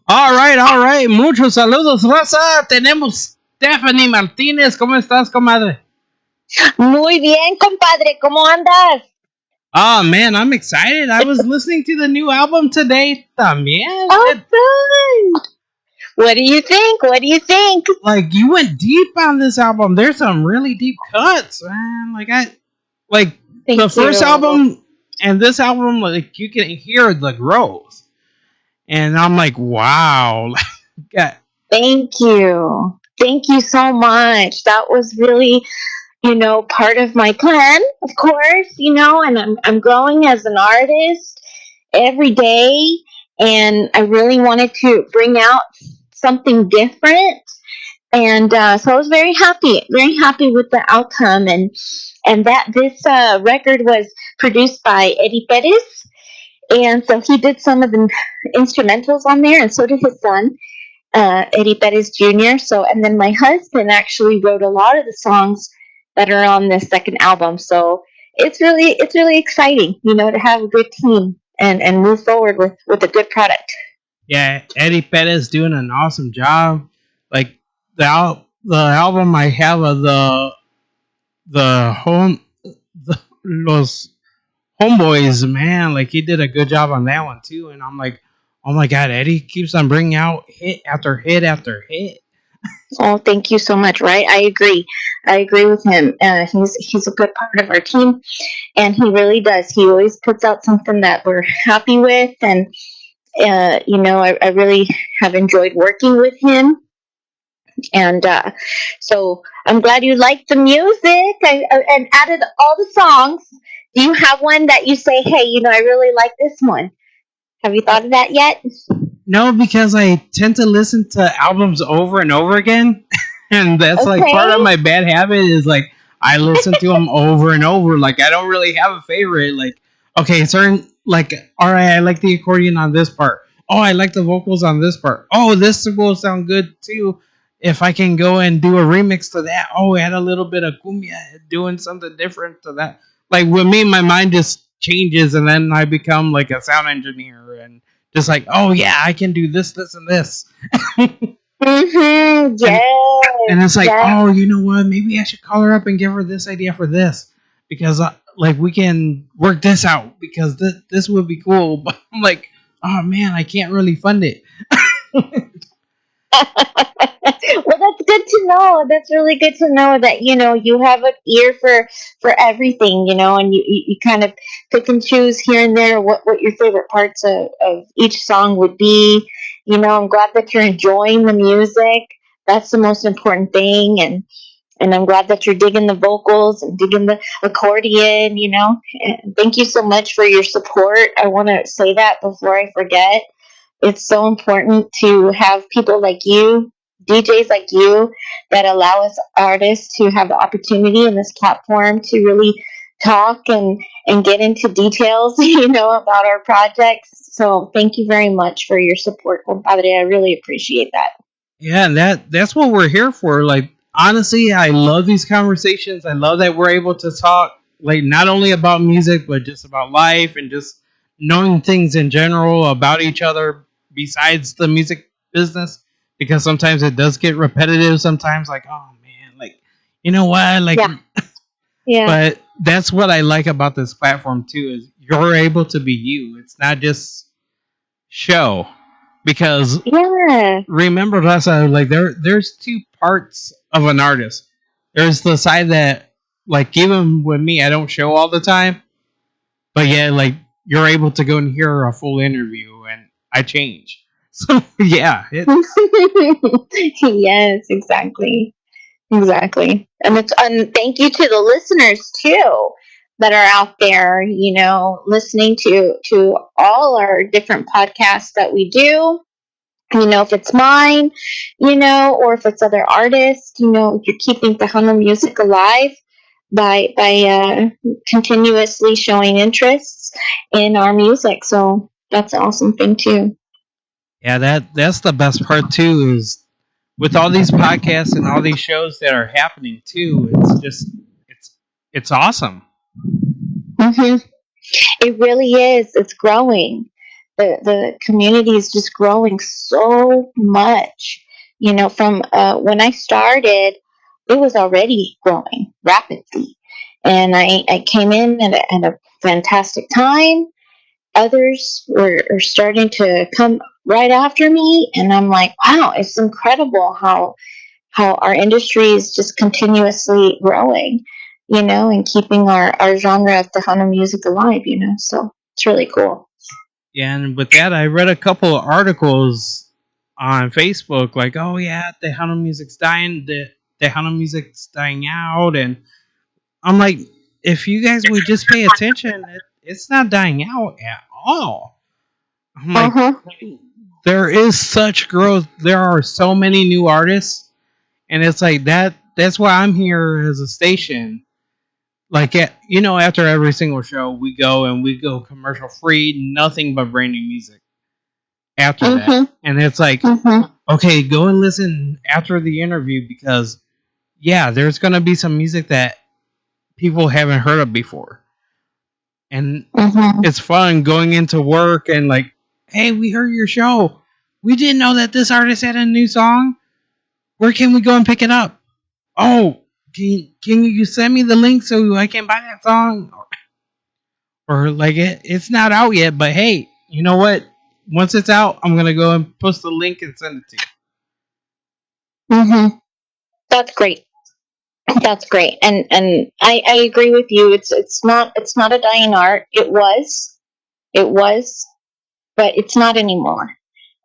All right. Muchos saludos, raza. Tenemos Steffanie Martinez. ¿Cómo estás, comadre? Muy bien, compadre, ¿cómo andas? Oh, man, I'm excited. I was listening to the new album today. También. Oh, good. What do you think? What do you think? Like, you went deep on this album. There's some really deep cuts, man. Like, the Thank first you. album and this album, like, you can hear the growth. And I'm like, wow. Yeah. Thank you. Thank you so much. That was really, part of my plan, of course, and I'm growing as an artist every day, and I really wanted to bring out something different. And so I was very happy with the outcome, and that this record was produced by Eddie Perez, and so he did some of the instrumentals on there, and so did his son, Eddie Perez Jr. So, and then my husband actually wrote a lot of the songs that are on this second album. So it's really exciting, to have a good team and move forward with a good product. Yeah, Eddie Perez doing an awesome job. Like the album I have of the home the los homeboys, man, like he did a good job on that one too. And I'm like, oh my god, Eddie keeps on bringing out hit after hit after hit. Oh, thank you so much. Right, I agree. I agree with him. He's a good part of our team, and he really does. He always puts out something that we're happy with, and I really have enjoyed working with him. And so I'm glad you liked the music and added all the songs. Do you have one that you say, hey, I really like this one? Have you thought of that yet? No, because I tend to listen to albums over and over again, and that's like part of Okay. my bad habit is like I listen to them over and over. Like I don't really have a favorite. Like okay, certain like all right, I like the accordion on this part. Oh, I like the vocals on this part. Oh, this will sound good too. If I can go and do a remix to that, oh, add a little bit of cumbia, doing something different to that. Like with me, my mind just changes, and then I become like a sound engineer and just like, oh yeah, I can do this, this, and this, Mm-hmm. and Yes. and it's like, Yes. oh, you know what? Maybe I should call her up and give her this idea for this because like we can work this out because this would be cool. But I'm like, oh man, I can't really fund it. Well, that's good to know. That's really good to know that you have an ear for everything, and you kind of pick and choose here and there what your favorite parts of each song would be. I'm glad that you're enjoying the music. That's the most important thing, and I'm glad that you're digging the vocals and digging the accordion. And thank you so much for your support. I want to say that before I forget. It's so important to have people like you, DJs like you, that allow us artists to have the opportunity in this platform to really talk and get into details, about our projects. So thank you very much for your support, compadre. I really appreciate that. Yeah, and that's what we're here for. Like honestly, I love these conversations. I love that we're able to talk like not only about music but just about life and just knowing things in general about each other besides the music business because sometimes it does get repetitive sometimes like oh man like you know what like Yeah, yeah, but that's what I like about this platform too is you're able to be you. It's not just show because yeah. remember Rasa, like there's two parts of an artist. There's the side that like even with me I don't show all the time, but yeah, like you're able to go and hear a full interview and I change. So yeah, Yes, exactly. Exactly. And thank you to the listeners too that are out there, listening to all our different podcasts that we do. If it's mine, or if it's other artists, you're keeping Tejano music alive by continuously showing interests in our music. So that's an awesome thing too. yeah, that's the best part too is with all these podcasts and all these shows that are happening too, it's just it's it's awesome. Hmm. It really is. It's growing. the community is just growing so much. From when I started, it was already growing rapidly, and I came in at a fantastic time. Others were starting to come right after me, and I'm like, wow, it's incredible how our industry is just continuously growing, and keeping our genre of Tejano music alive, so it's really cool. Yeah, and with that, I read a couple of articles on Facebook, like, oh yeah, Tejano music's dying, the Tejano music's dying out, and I'm like, if you guys would just pay attention, it's not dying out at all. I'm like, Uh-huh. there is such growth. There are so many new artists, and it's like that. That's why I'm here as a station. Like, after every single show, we go commercial free, nothing but brand new music. After that, Uh-huh. and it's like, Uh-huh. okay, go and listen after the interview because yeah, there's gonna be some music that people haven't heard of before, and Uh-huh. it's fun going into work and like, hey, we heard your show. We didn't know that this artist had a new song. Where can we go and pick it up? Oh, can you send me the link so I can buy that song? Or like it's not out yet, but hey, you know what? Once it's out, I'm gonna go and post the link and send it to Uh-huh. That's great. That's great. And I agree with you. It's not a dying art. It was, but it's not anymore.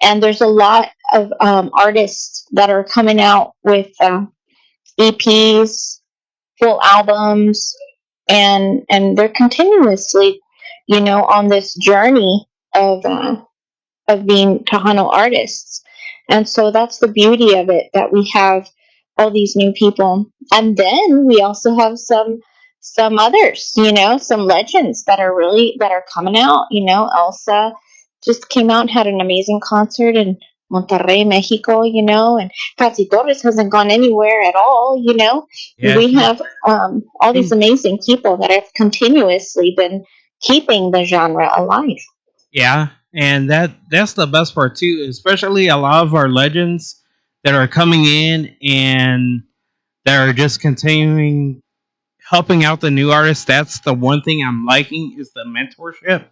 And there's a lot of artists that are coming out with EPs, full albums, and they're continuously, on this journey of being Tejano artists. And so that's the beauty of it, that we have all these new people. And then we also have some others, some legends that are coming out. Elsa just came out and had an amazing concert in Monterrey, Mexico, and Patsy Torres hasn't gone anywhere at all. you. Yeah, We have all these she- amazing people that have continuously been keeping the genre alive. yeah, and that's the best part too. Especially a lot of our legends that are coming in and that are just continuing helping out the new artists. That's the one thing I'm liking is the mentorship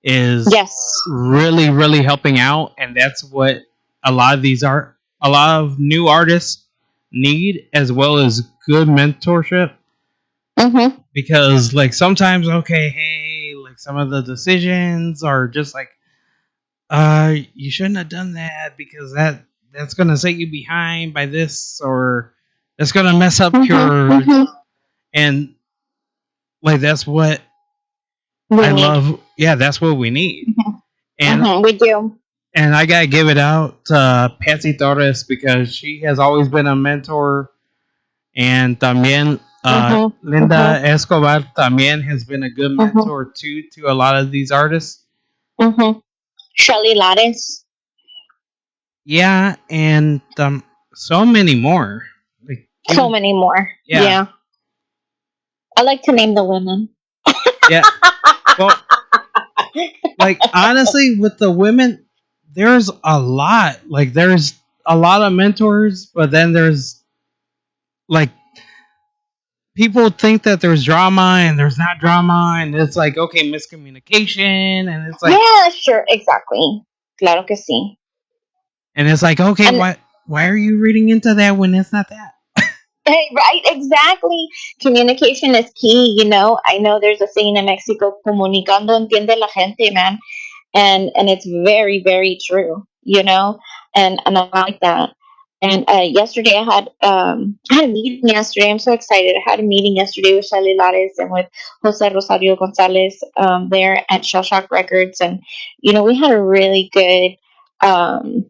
is Yes. really helping out, and that's what a lot of a lot of new artists need, as well as good mentorship. Mm-hmm. Because like sometimes, okay, hey, like some of the decisions are just like, you shouldn't have done that because that's gonna set you behind by this, or that's gonna mess up Mm-hmm. your, Mm-hmm. and like that's what We I need. love. Yeah, that's what we need. Mm-hmm. And Mm-hmm. We do. I gotta give it out to Patsy Torres because she has always been a mentor, and también Mm-hmm. Mm-hmm. Linda Escobar también has been a good Mm-hmm. mentor too to a lot of these artists. Mm-hmm. Shelly Lattice. Yeah, and so many more. Like So you, many more. yeah, Yeah. I like to name the women. yeah. Well, like honestly, with the women, there's a lot. Like there's a lot of mentors, but then there's like people think that there's drama and there's not drama, and it's like okay, miscommunication, and it's like Yeah, sure. Exactly. Claro que sí. okay, And why are you reading into that when it's not that? right, exactly. Communication is key. I know there's a saying in Mexico, comunicando entiende la gente, man. And it's very very true, and I like that. And yesterday I had a meeting yesterday. I'm so excited. I had a meeting yesterday with Shelly Lares and with Jose Rosario Gonzalez, there at Shell Shock Records, and we had a really good um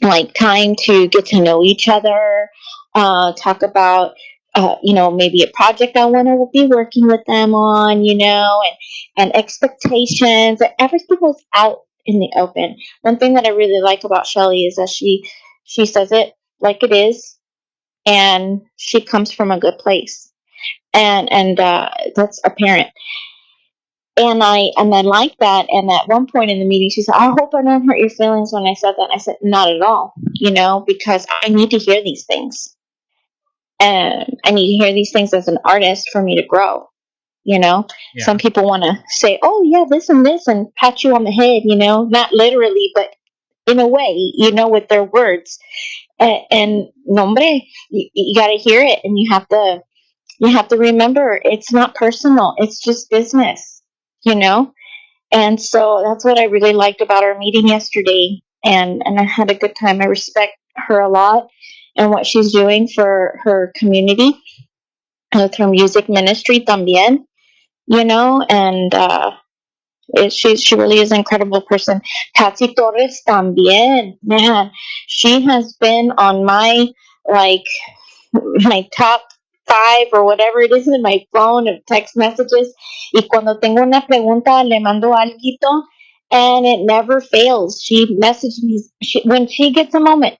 like time to get to know each other, talk about maybe a project I want to be working with them on, and expectations. Everything was out in the open. One thing that I really like about Shelly is that she says it like it is, and she comes from a good place, and that's apparent. And I like that. And at one point in the meeting, she said, "I hope I don't hurt your feelings when I said that." And I said, "Not at all, because I need to hear these things, and I need to hear these things as an artist for me to grow." Some Yeah. people want to say, "Oh yeah, this and this," and pat you on the head, not literally, but in a way, with their words. And nombre, you got to hear it, and you have to remember it's not personal. It's just business, you know. And so that's what I really liked about our meeting yesterday, and I had a good time. I respect her a lot and what she's doing for her community with her music ministry también, and she really is an incredible person. Patsy Torres también, man, she has been on like my top five or whatever it is in my phone of text messages. Y cuando tengo una pregunta, le mando algo, and it never fails. She messaged me when she gets a moment.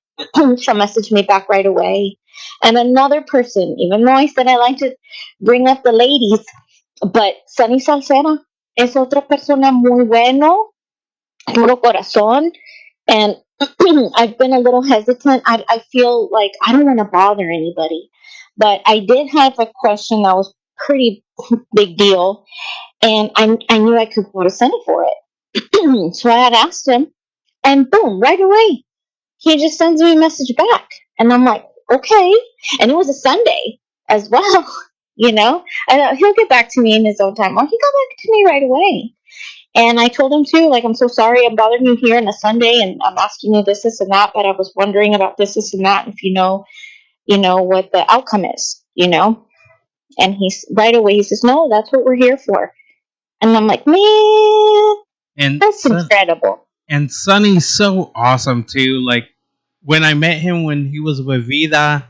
She'll message me back right away. And another person, even though I said I like to bring up the ladies, but Sunny Salcera es otra persona muy bueno, puro corazón, and I've been a little hesitant. I feel like I don't want to bother anybody, but I did have a question that was pretty big deal, and I knew I could go to Sunny for it. So I had asked him, and boom, right away, he just sends me a message back, and I'm like, okay, and it was a Sunday as well. And he'll get back to me in his own time, or he got back to me right away. And I told him too, like, I'm so sorry I'm bothering you here on a Sunday, and I'm asking you this, and that, but I was wondering about this, and that. If what the outcome is. And he's right away, he says, no, that's what we're here for. And I'm like, man, And that's incredible. and Sonny's so awesome too. Like when I met him when he was with Vida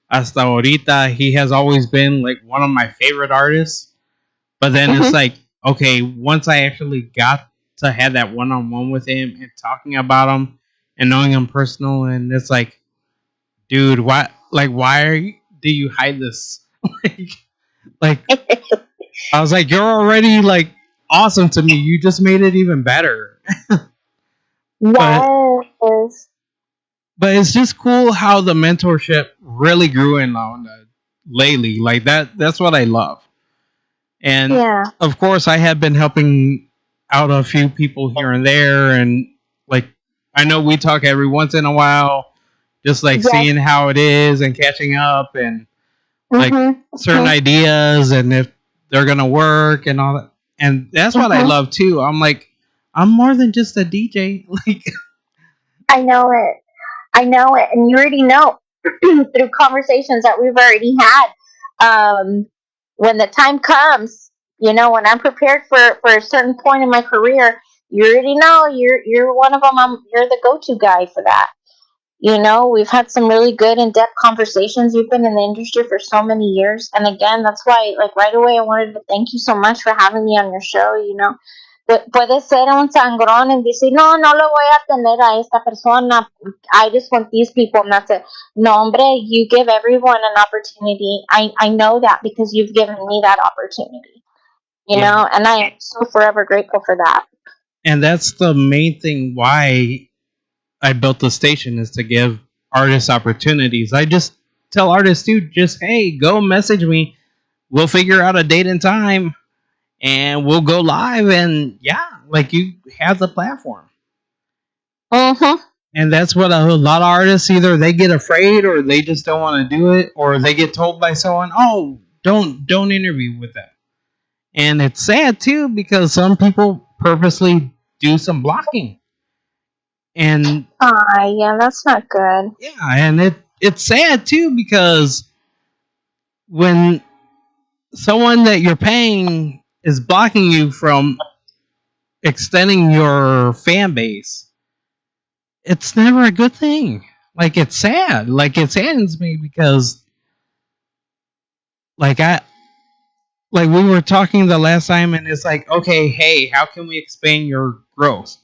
hasta ahorita, he has always been like one of my favorite artists. But then it's Mm-hmm. like, okay, once I actually got to have that one on one with him and talking about him and knowing him personal, and it's like, dude, do you hide this? like, like I was like, you're already like awesome to me. You just made it even better. But Yes. but it's just cool how the mentorship really grew in on lately. Like that's what I love. And Yeah. of course, I have been helping out a few people here and there, and like I know we talk every once in a while, just like Yes. seeing how it is and catching up and like Mm-hmm. certain Mm-hmm. ideas and if they're gonna work and all that. And that's what I Mm-hmm. love too. I'm like, I'm more than just a DJ. Like, I know it. I know it. And you already know through conversations that we've already had. When the time comes, when I'm prepared for a certain point in my career, you already know you're one of them. You're the go-to guy for that. We've had some really good in-depth conversations. You've been in the industry for so many years. And again, that's why, like, right away, I wanted to thank you so much for having me on your show. Puede ser un sangrón and decir, no, no lo voy a tener a esta persona. I just want these people. And that's it. No, hombre, you give everyone an opportunity. I know that because you've given me that opportunity, yeah. and I am so forever grateful for that. And that's the main thing why I built the station is to give artists opportunities. I just tell artists, dude, just hey, go message me. We'll figure out a date and time and we'll go live and yeah, like you have the platform. Mm-hmm. And that's what a lot of artists either they get afraid or they just don't want to do it or they get told by someone, "Oh, don't interview with them." And it's sad too because some people purposely do some blocking. And Yeah, that's not good. yeah, and it's sad too because when someone that you're paying is blocking you from extending your fan base, it's never a good thing. Like it's sad. Like it saddens me because like I like we were talking the last time and it's like, okay, hey, how can we expand your growth?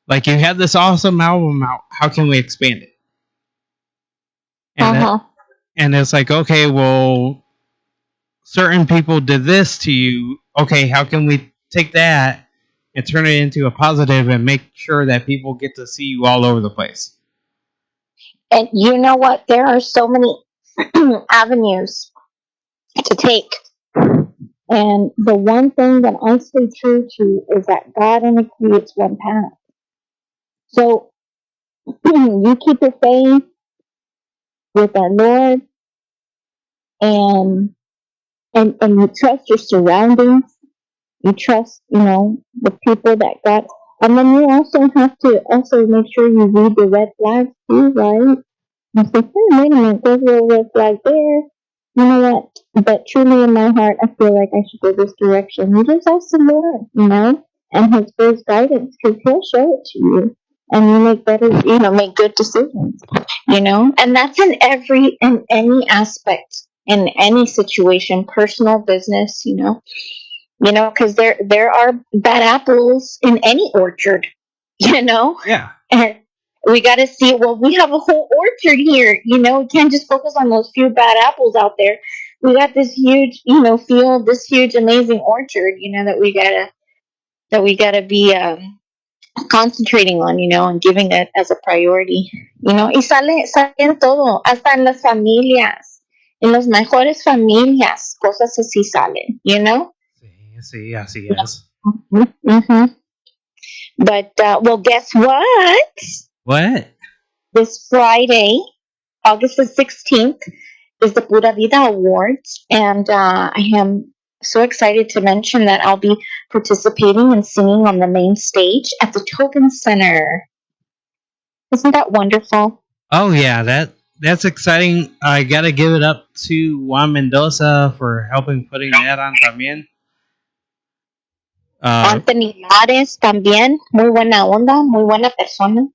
Like you have this awesome album out, how can we expand it? And it, Mm-hmm. and it's like, okay, well, certain people did this to you. Okay, how can we take that and turn it into a positive and make sure that people get to see you all over the place. And you know what? There are so many avenues to take. And the one thing that I stay true to is that God only creates one path. So you keep your faith with our Lord, and and you trust your surroundings. You trust, the people that God. And then you also have to also make sure you read the red flags too, right? You say, wait a minute, there's a little red flag there. You know what? But truly in my heart, I feel like I should go this direction. You just ask the Lord, and His first guidance, because He'll show it to you, and you make better, make good decisions, and that's in any aspect, in any situation, personal, business, because there are bad apples in any orchard, Yeah. and we got to see. Well, we have a whole orchard here. We can't just focus on those few bad apples out there. We got this huge, field, this huge, amazing orchard. That we gotta be concentrating on. And giving it as a priority. Y sale en todo, hasta en las familias, en las mejores familias, cosas así salen. Sí, sí, así es. Mm-hmm. But well, guess what? What? This Friday, August the 16th, is the Pura Vida Awards, and I am so excited to mention that I'll be participating and singing on the main stage at the Tobin Center. Isn't that wonderful? Oh yeah, that's exciting. I gotta give it up to Juan Mendoza for helping putting that on también. Anthony Lares también, muy buena onda, muy buena persona.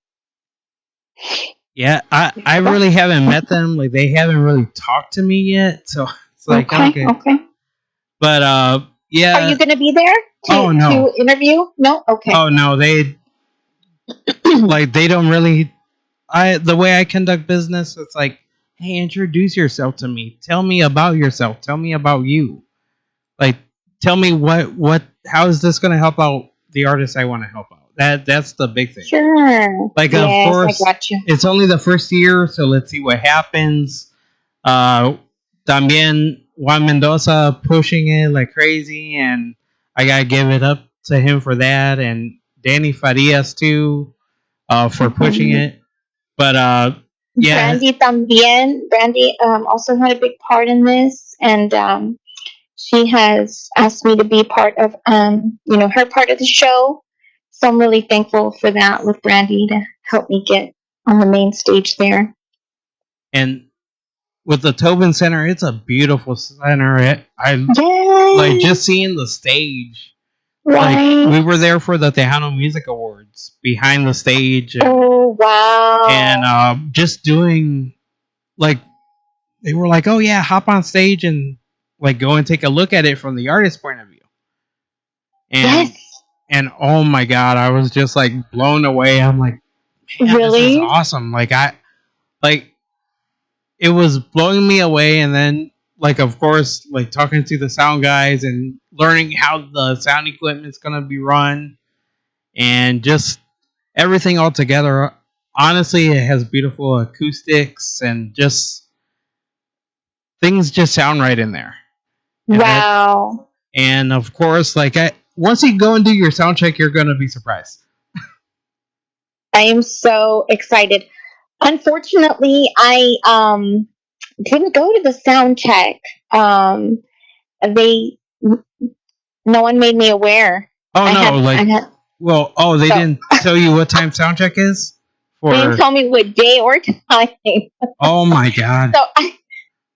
Yeah, I really haven't met them. Like they haven't really talked to me yet, so it's like Okay. But yeah. Are you going to be there to interview? No. Okay. Oh no, they like they don't really. The way I conduct business, it's like, hey, introduce yourself to me. Tell me about yourself. Tell me about you. Like, tell me how is this going to help out the artist I want to help out. That's the big thing. Sure. Like, yes, of course, I got you. It's only the first year, so let's see what happens. También Juan Mendoza pushing it like crazy, and I gotta give it up to him for that, and Danny Farias too, for pushing it. But yeah, Brandy también. Brandy also had a big part in this, and she has asked me to be part of her part of the show. So I'm really thankful for that with Brandy to help me get on the main stage there. And with the Tobin Center, it's a beautiful center. I yes. like just seeing the stage. Right. Like we were there for the Tejano Music Awards behind the stage. And, oh wow! And just doing like they were like, oh yeah, hop on stage and like go and take a look at it from the artist's point of view. And yes. And oh my god, I was just like blown away. I'm like, man, really? This is awesome. It was blowing me away, and then like of course like talking to the sound guys and learning how the sound equipment's gonna be run and just everything all together. Honestly, it has beautiful acoustics and just things just sound right in there. And wow. And of course, once you go and do your sound check, you're gonna be surprised. I am so excited. Unfortunately, I didn't go to the sound check. They no one made me aware. Oh they didn't tell you what time sound check is? They didn't tell me what day or time. Oh my god. So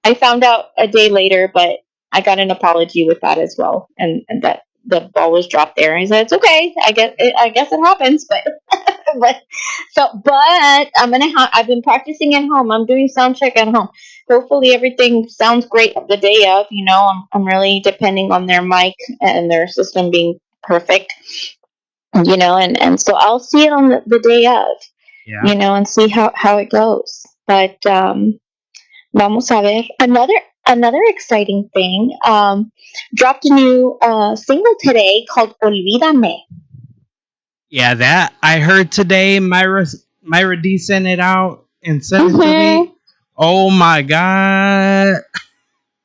I found out a day later, but I got an apology with that as well, and that the ball was dropped there. I said it's okay. I guess it happens, but but I've been practicing at home. I'm doing sound check at home. Hopefully everything sounds great the day of. I'm really depending on their mic and their system being perfect. And so I'll see it on the day of. Yeah. And see how it goes. But vamos a ver. Another exciting thing, dropped a new single today called Olvídame. Yeah, that I heard today. Myra D sent it out and sent it to Mm-hmm. me. Oh my god!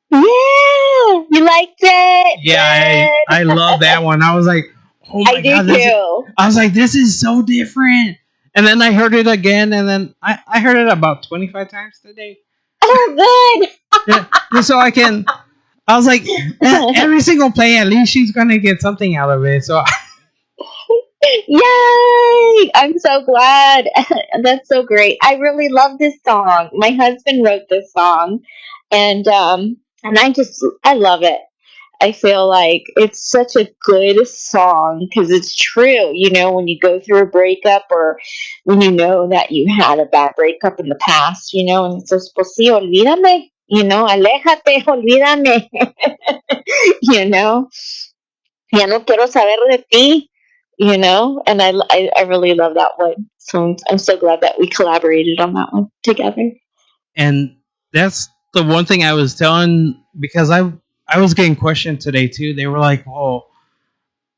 Yeah, you liked it. Yeah, I Good. love that one. I was like, oh I my do god, too. I was like, this is so different. And then I heard it again, and then I heard it about 25 times today. Oh, Yeah, just so I can. I was like, good. every single play, at least she's gonna get something out of it. So Yay! I'm so glad. That's so great. I really love this song. My husband wrote this song, and I love it. I feel like it's such a good song because it's true. You know, when you go through a breakup or when you know that you had a bad breakup in the past, you know, and it's just, pues sí, olvídame, you know, aléjate, olvídame, you know, ya no quiero saber de ti, you know, and I really love that one. So I'm so glad that we collaborated on that one together. and that's the one thing I was telling because I was getting questioned today too. They were like, "Well,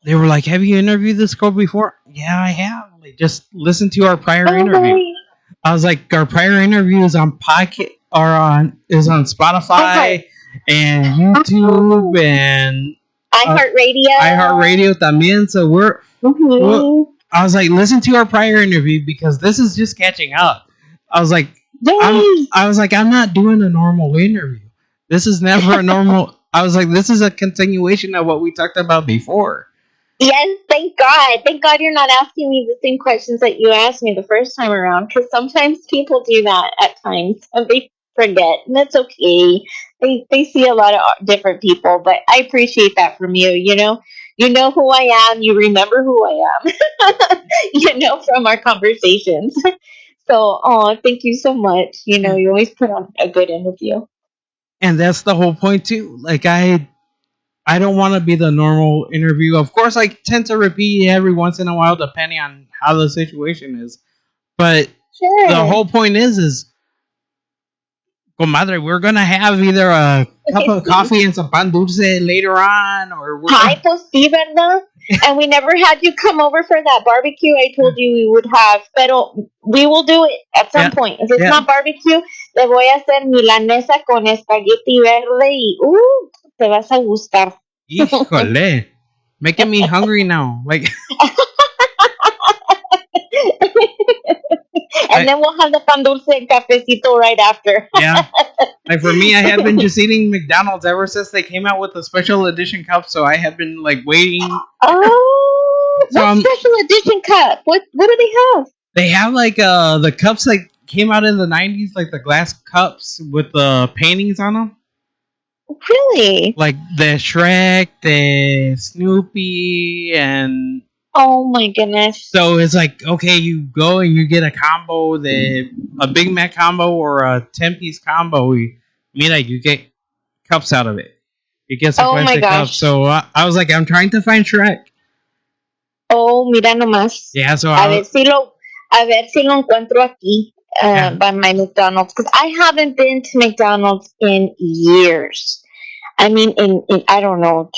they were like, have you interviewed this girl before?" Yeah, I have. Like, just listen to our prior Oh, interview. nice. I was like, our prior interview is on pocket or on is on I heart, Spotify and oh, YouTube and I heart radio. iHeartRadio también. So we're Mm-hmm. I was like, listen to our prior interview because this is just catching up. I was like, Yes. I'm not doing a normal interview. This is never a normal. I was like, this is a continuation of what we talked about before. Yes, thank God. Thank God you're not asking me the same questions that you asked me the first time around because sometimes people do that at times and they forget, and that's okay. They see a lot of different people, but I appreciate that from you. You know who I am. You remember who I am. You know from our conversations. So, oh, thank you so much. You know, And, you always put on a good interview. and that's the whole point too. Like I don't want to be the normal interview. Of course, I tend to repeat every once in a while, depending on how the situation is. But the Sure. whole point is, comadre, we're gonna have either a cup of coffee and some pan dulce later on, or we're Hi, gonna, pues sí, ¿verdad? And we never had you come over for that barbecue I told you we would have, pero we will do it at some yeah, point. If it's yeah. not barbecue, le voy a hacer milanesa con espagueti verde y te vas a gustar. Híjole, making me hungry now. Like And I, then we'll have the pan dulce and cafecito right after. yeah. Like for me, I had been just eating McDonald's ever since they came out with the special edition cup. So I had been like waiting. Oh, So what special edition cup? What do they have? they have like the cups that came out in the '90s, like the glass cups with the paintings on them, Really? like the Shrek, the Snoopy, and Oh my goodness. so it's like okay, you go and you get a combo, the a Big Mac combo or a 10-piece combo. Mira, you get cups out of it. You get some Oh my plastic cups. gosh. So I was like, I'm trying to find Shrek. Oh, mira nomás. Yeah, so A ver si lo, a ver si lo encuentro aquí, yeah, by my McDonald's, because I haven't been to McDonald's in years. I mean, in I don't know,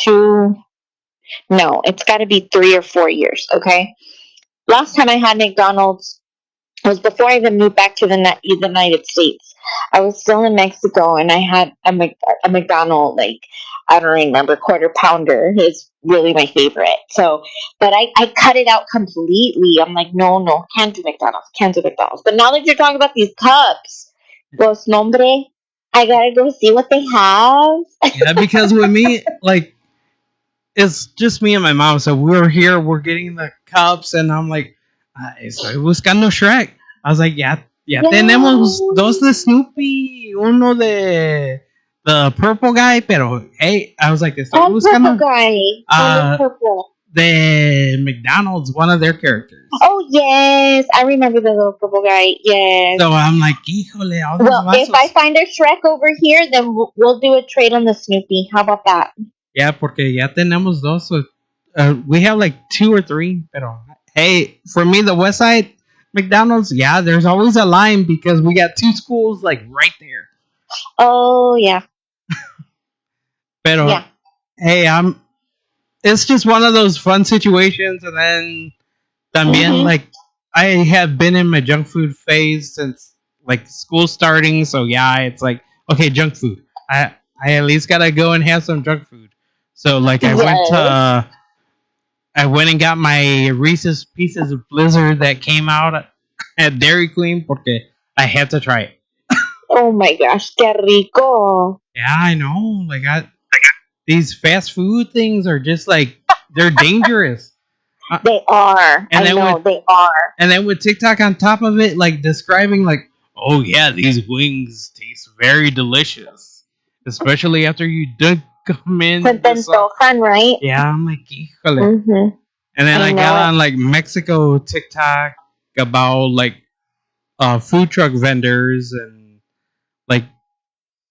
no, it's got to be 3 or 4 years. Okay, last time I had McDonald's was before I even moved back to the United States. I was still in Mexico and I had a McDonald, like, I don't remember, quarter pounder is really my favorite. So, but I cut it out completely. I'm like, no, no, can't do McDonald's, can't do McDonald's. But now that you're talking about these cups, los nombre, I gotta go see what they have. yeah, because with me, like, it's just me and my mom. So we're here, we're getting the cups, and I'm like, estoy buscando Shrek. I was like, ya tenemos Yeah. dos de Snoopy, uno de the purple guy, pero hey, I was like, estoy Oh, purple buscando guy. One is purple. the McDonald's, one of their characters. Oh yes, I remember the little purple guy. Yes. So I'm like, híjole, all these Well, if I vasos. find a Shrek over here, then we'll do a trade on the Snoopy. How about that? Yeah, porque ya tenemos dos. So, we have like two or three. Pero hey, for me, the West Side McDonald's, yeah, there's always a line because we got two schools like right there. Oh yeah, Pero Yeah. hey, I'm. It's just one of those fun situations, and then también Mhm. like I have been in my junk food phase since like school starting. So yeah, it's like okay, junk food. I at least gotta go and have some junk food. So like Yes. I went and got my Reese's Pieces of Blizzard that came out at Dairy Queen porque I had to try it. Oh my gosh, qué rico. Yeah, I know. These fast food things are just like they're dangerous. Uh, They are. and I then with know they are. and then with TikTok on top of it, like describing like, oh yeah, these wings taste very delicious, especially after you dunk them Se in te the sauce. antojan, right? Yeah, I'm like, híjole. Mhm. And then I I got know it. on like Mexico TikTok about like food truck vendors and like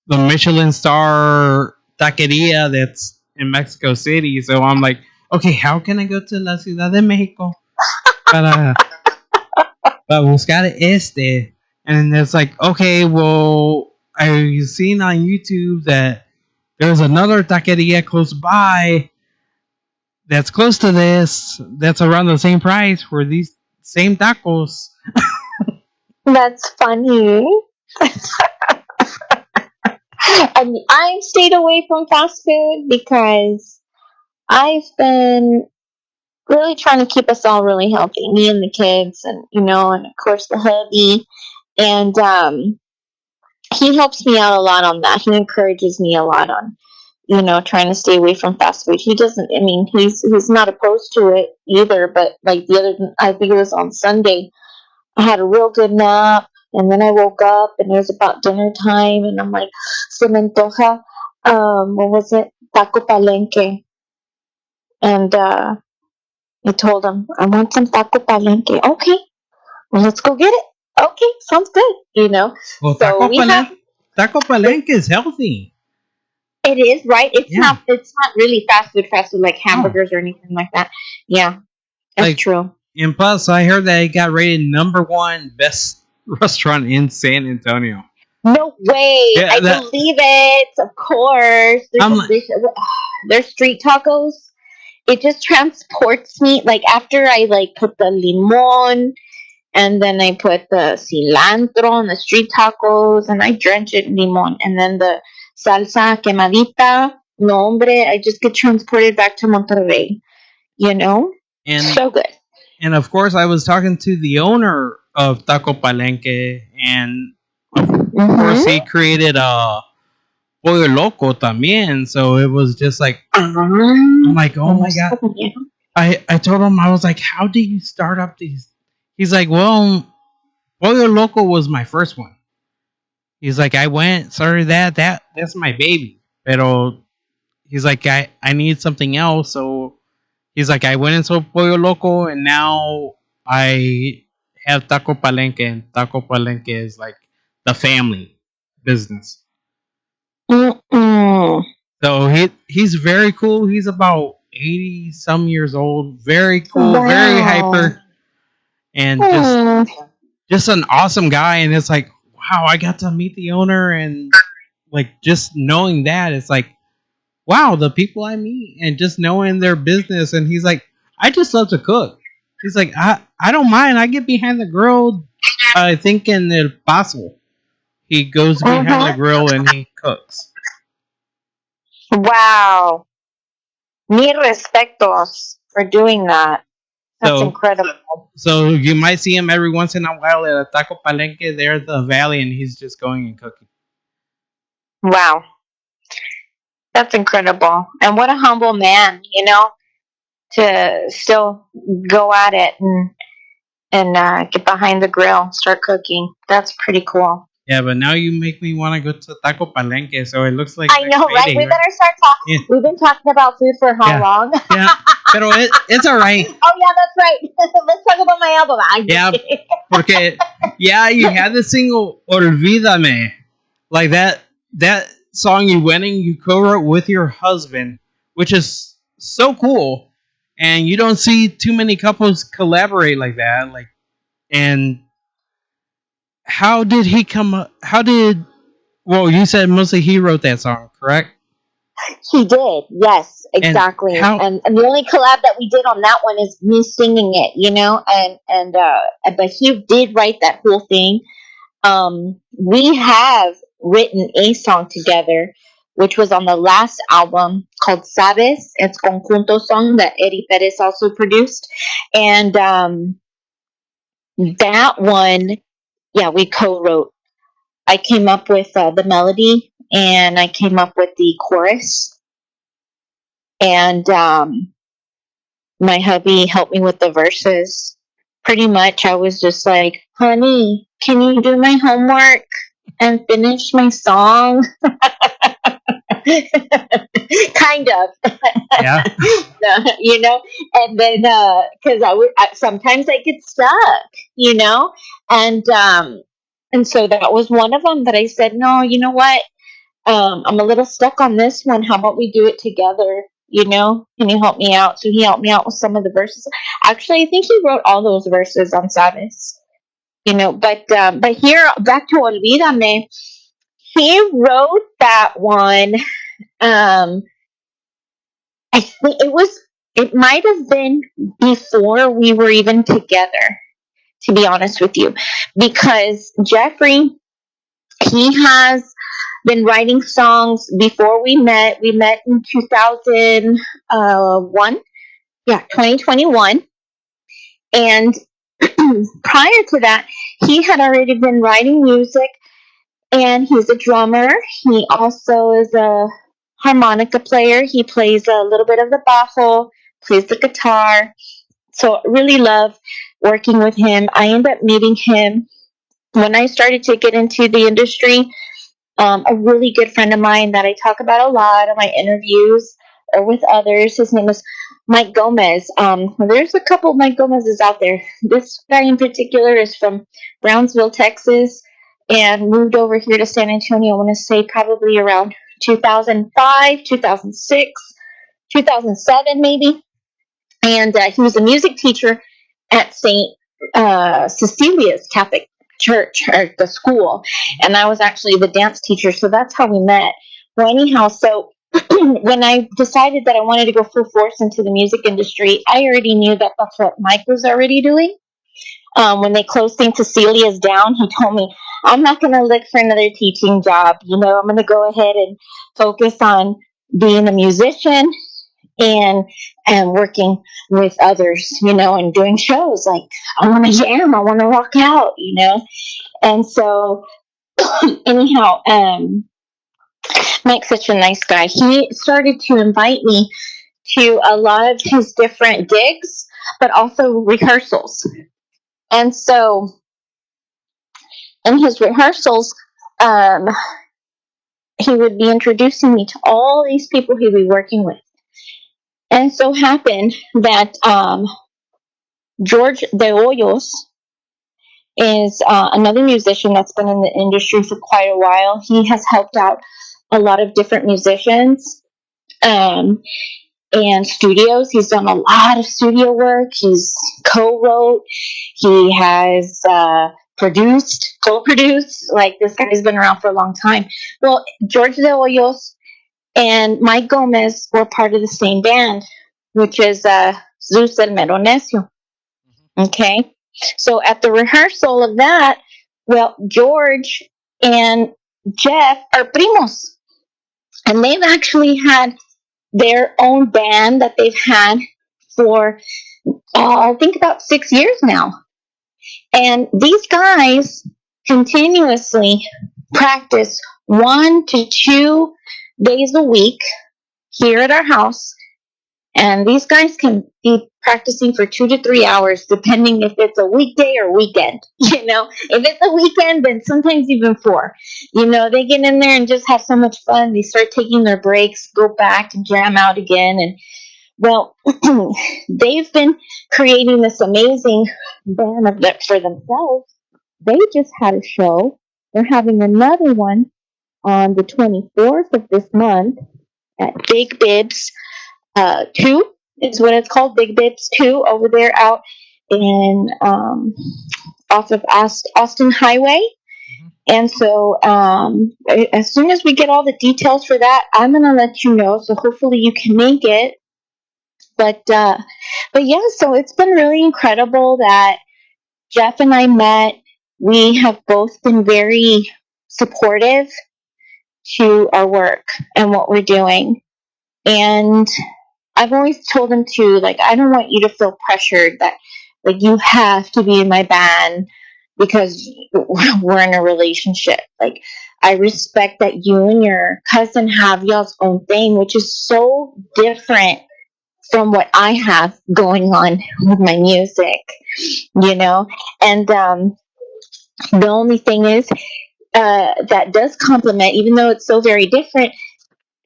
the Michelin star taqueria that's in Mexico City. So I'm like, okay, how can I go to La Ciudad de Mexico para, para buscar este? And it's like, okay, well, I've seen on YouTube that there's another taqueria close by that's close to this that's around the same price for these same tacos. That's funny. And I've stayed away from fast food because I've been really trying to keep us all really healthy, me and the kids, and and of course the hubby. And he helps me out a lot on that. He encourages me a lot on trying to stay away from fast food. He doesn't. I mean, he's not opposed to it either. But like the other, I think it was on Sunday, I had a real good nap, and then I woke up, and it was about dinner time, and I'm like, se me antoja, what was it? Taco palenque. And I told him, I want some taco palenque. Okay, well, let's go get it. Okay, sounds good. Well, So we have Taco it. Palenque is healthy. It is right. It's Yeah. not. It's not really fast food like Oh, hamburgers or anything like that. Yeah, that's like true. and plus, I heard that it got rated number one best restaurant in San Antonio. No way. Yeah, I that believe it. Of course. I'm like, Their street tacos. It just transports me. Like after I like put the limon and then I put the cilantro on the street tacos and I drench it in limon and then the salsa quemadita. No, hombre, I just get transported back to Monterrey. You know, and so good. and of course, I was talking to the owner of Taco Palenque, and of course, he Mm-hmm. created a Pollo Loco también. So it was just like, I'm like, oh my Almost god. seven, yeah. I told him, I was like, how do you start up these? He's like, well, Pollo Loco was my first one. He's like, I went, sorry, that's my baby. Pero he's like, I need something else. So he's like, I went and sold Pollo Loco, and now I have Taco Palenque, and Taco Palenque is like the family business. Mm-mm. So he's very cool. He's about 80 some years old. Very cool, very Wow. hyper, and Mm. just an awesome guy. And it's like, wow, I got to meet the owner, and like just knowing that, it's like, wow, the people I meet, and just knowing their business. And he's like, I just love to cook. He's like, I don't mind. I get behind the grill. I think in El Paso, he goes behind the Mm-hmm. grill and he cooks. Wow. Mis respetos for doing that. That's So incredible. so you might see him every once in a while at a taco palenque there at the valley, and he's just going and cooking. Wow. That's incredible. And what a humble man, to still go at it and get behind the grill, start cooking. That's pretty cool. Yeah, but now you make me want to go to taco palenque. So it looks like I next know, right? payday, We right? better start talking. Yeah, We've been talking about food for how yeah, long? yeah. Pero it's all right. Oh yeah, that's right. Let's talk about my album. I'm just Yeah, kidding. porque yeah, you had the single "Olvídame," like that song you went and you co-wrote with your husband, which is so cool. And you don't see too many couples collaborate like that. Like, and how did he come up? How did well? You said mostly he wrote that song, correct? He did, yes, And exactly. how? And the only collab that we did on that one is me singing it, but he did write that whole thing. We have written a song together, which was on the last album called Sabes. It's conjunto song that Eddie Perez also produced, and that one, yeah, we co-wrote. I came up with the melody, and I came up with the chorus, and my hubby helped me with the verses. Pretty much, I was just like, honey, can you do my homework and finish my song? Kind of. Yeah, you know, and then because sometimes I get stuck, you know, and and so that was one of them that I said, no, you know what, I'm a little stuck on this one. How about we do it together? You know, can you help me out? So he helped me out with some of the verses. Actually, I think he wrote all those verses on Sabbath. You know, but here back to Olvídame, he wrote that one. Um, I think it might have been before we were even together, to be honest with you, because Jeffrey, he has been writing songs before we met. We met in 2001, yeah, 2021. And prior to that, he had already been writing music, and he's a drummer. He also is a harmonica player. He plays a little bit of the bajo, plays the guitar. So I really love working with him. I ended up meeting him when I started to get into the industry. A really good friend of mine that I talk about a lot in my interviews or with others. His name is Mike Gomez. There's a couple of Mike Gomez's out there. This guy in particular is from Brownsville, Texas, and moved over here to San Antonio. I want to say probably around 2005, 2006, 2007, maybe. And he was a music teacher at St. Cecilia's Catholic Church, or the school, and I was actually the dance teacher, so that's how we met. Well, anyhow, so when I decided that I wanted to go full force into the music industry, I already knew that that's what Mike was already doing. When they closed St. Cecilia's down, he told me, I'm not going to look for another teaching job. You know, I'm going to go ahead and focus on being a musician and working with others, you know, and doing shows. Like, I want to jam, I want to rock out, you know. And so anyhow, Mike's such a nice guy. He started to invite me to a lot of his different gigs, but also rehearsals. And so in his rehearsals, um, he would be introducing me to all these people he'd be working with. And so happened that George de Hoyos is another musician that's been in the industry for quite a while. He has helped out a lot of different musicians um, and studios. He's done a lot of studio work. He's co-wrote. He has produced, co-produced. Like, this guy's been around for a long time. Well, George de Hoyos and Mike Gomez were part of the same band, which is Zeus el Mero Necio. Okay. So at the rehearsal of that, well, George and Jeff are primos. And they've actually had their own band that they've had for, I think, about 6 years now. And these guys continuously practice 1 to 2 days a week here at our house, and these guys can be practicing for 2 to 3 hours, depending if it's a weekday or weekend. You know, if it's a weekend, then sometimes even four. You know, they get in there and just have so much fun. They start taking their breaks, go back and jam out again. And well, they've been creating this amazing band of that for themselves. They just had a show. They're having another one on the 24th of this month at Big Bibs 2 is what it's called, Big Bibs 2, over there out in off of Austin Highway. And so, as soon as we get all the details for that, I'm gonna let you know. So hopefully you can make it. But but yeah, so it's been really incredible that Jeff and I met. We have both been very supportive to our work and what we're doing. And I've always told him to, like, I don't want you to feel pressured that, like, you have to be in my band because we're in a relationship. Like, I respect that you and your cousin have y'all's own thing, which is so different from what I have going on with my music, you know? And the only thing is, that does complement, even though it's so very different,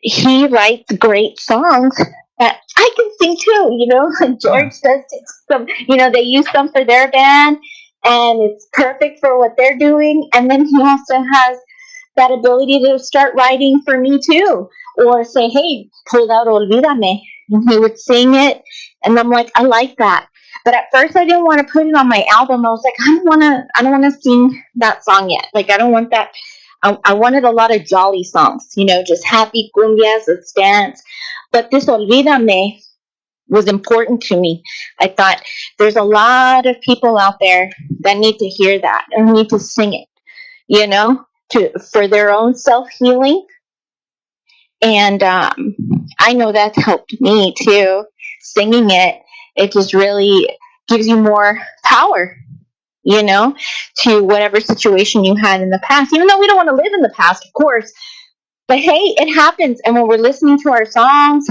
he writes great songs that I can sing too, you know? Yeah. George does some, you know, they use some for their band and it's perfect for what they're doing. And then he also has that ability to start writing for me too, or say, "Hey, pull out Olvídame," and he would sing it, and I'm like, I like that. But at first, I didn't want to put it on my album. I was like, I don't want to sing that song yet. Like, I don't want that. I wanted a lot of jolly songs, you know, just happy cumbias, let's dance. But this Olvídame was important to me. I thought there's a lot of people out there that need to hear that and need to sing it, you know, to for their own self healing. And I know that's helped me too. Singing it, it just really gives you more power, you know, to whatever situation you had in the past. Even though we don't want to live in the past, of course. But hey, it happens. And when we're listening to our songs,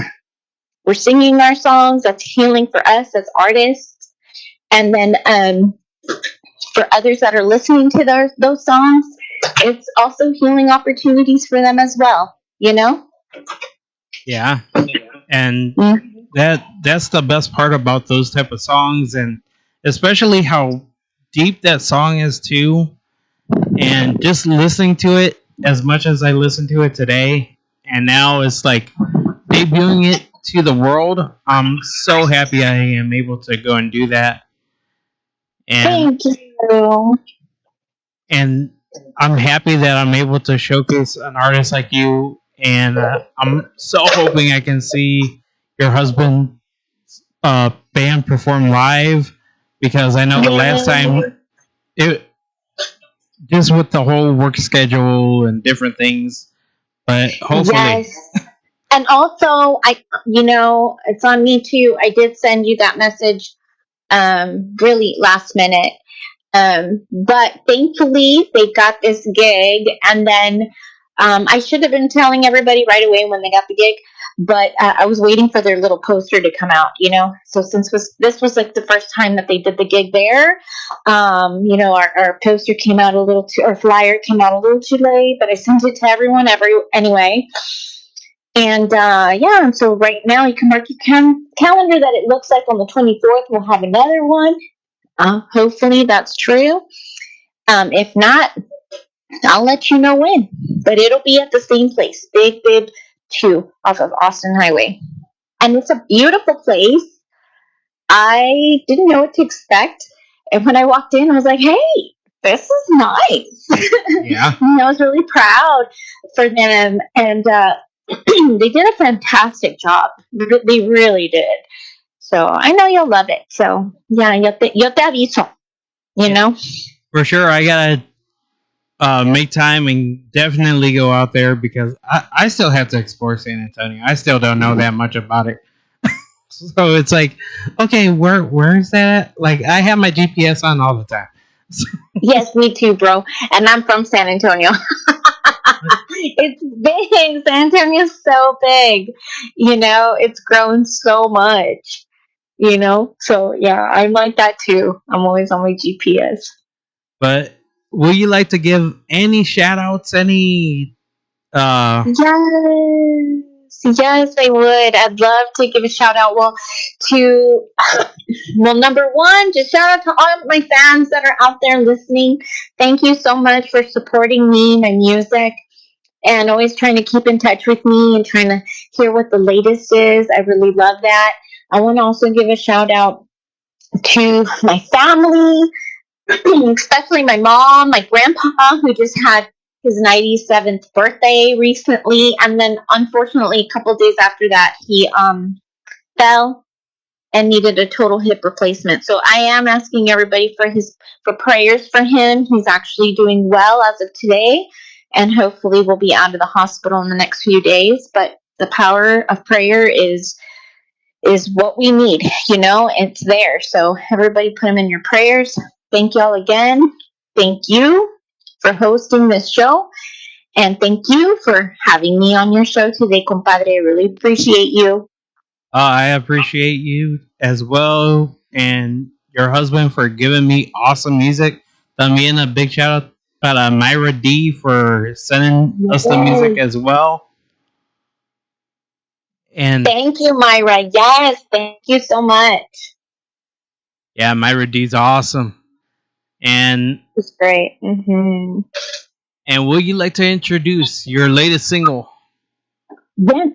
we're singing our songs. That's healing for us as artists. And then for others that are listening to those songs, it's also healing opportunities for them as well, you know? Yeah. And Mm. that's the best part about those type of songs, and especially how deep that song is too. And just listening to it as much as I listened to it today, and now it's like debuting it to the world. I'm so happy I am able to go and do that, and Thank you. and I'm happy that I'm able to showcase an artist like you. And I'm so hoping I can see your husband band perform live, because I know the last time it just with the whole work schedule and different things, but hopefully. Yes. And also, it's on me too. I did send you that message really last minute. But thankfully, they got this gig, and then I should have been telling everybody right away when they got the gig, but I was waiting for their little poster to come out, you know. So since this was like the first time that they did the gig there, our poster came out a little too, our flyer came out a little too late, but I sent it to everyone anyway. And yeah, and so right now you can mark your calendar that it looks like on the 24th we'll have another one. Hopefully that's true. If not, I'll let you know when. But it'll be at the same place, Big Bib 2 off of Austin Highway. And it's a beautiful place. I didn't know what to expect. And when I walked in, I was like, hey, this is nice. Yeah. I was really proud for them. And they did a fantastic job. They really did. So I know you'll love it. So yeah, yo te aviso, you Yeah. know? For sure, I gotta make time and definitely go out there, because I still have to explore San Antonio. I still don't know that much about it. So it's like, okay, where is that? Like, I have my GPS on all the time. So, Yes, me too, bro. And I'm from San Antonio. It's big. San Antonio's so big. You know, it's grown so much. You know, so yeah, I'm like that too. I'm always on my GPS. but would you like to give any shout outs? Any Yes, yes, I would. I'd love to give a shout out. To number one, just shout out to all of my fans that are out there listening. Thank you so much for supporting me, my music, and always trying to keep in touch with me and trying to hear what the latest is. I really love that. I want to also give a shout out to my family. especially my mom, my grandpa, who just had his 97th birthday recently, and then unfortunately, a couple days after that, he fell and needed a total hip replacement. So I am asking everybody for prayers for him. He's actually doing well as of today, and hopefully will be out of the hospital in the next few days. But the power of prayer is what we need. It's there. So everybody put him in your prayers. Thank y'all again. Thank you for hosting this show. And thank you for having me on your show today, compadre. I really appreciate you. I appreciate you as well, and your husband for giving me awesome music. También a big shout out para Myra D for sending us the music Yes. as well. And Thank you, Myra. Yes, thank you so much. yeah, Myra D's awesome. And It's great. would you like to introduce your latest single? Yes.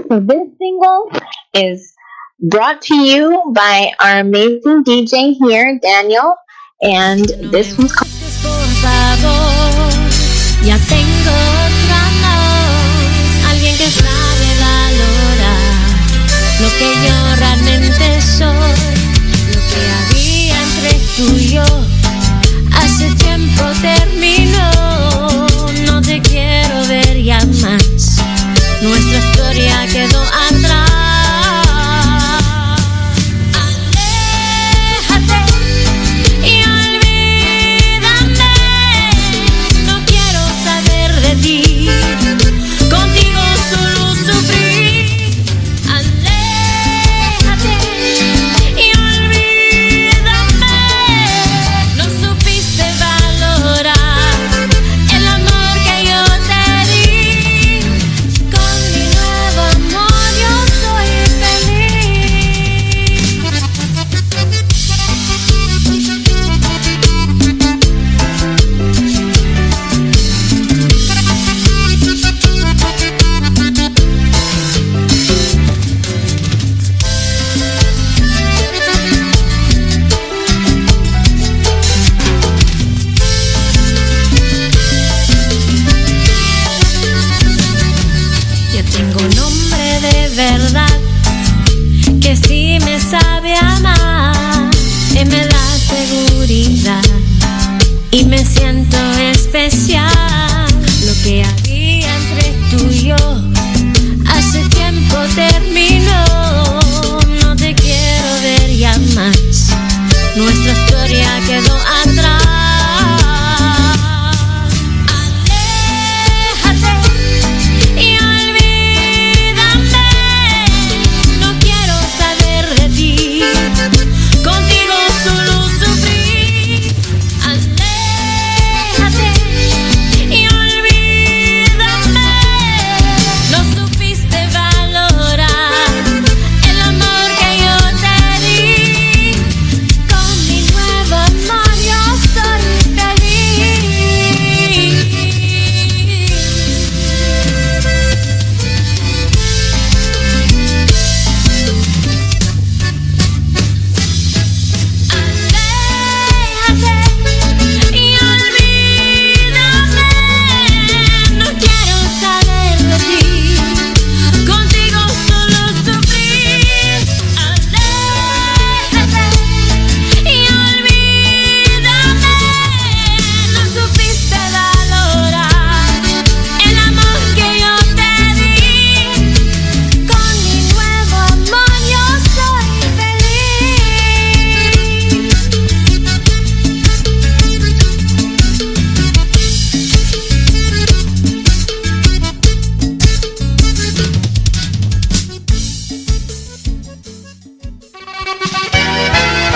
So this single is brought to you by our amazing DJ here, Daniel. And No me this one's called busques, por favor. Ya tengo otra no. Alguien que sabe valorar lo que yo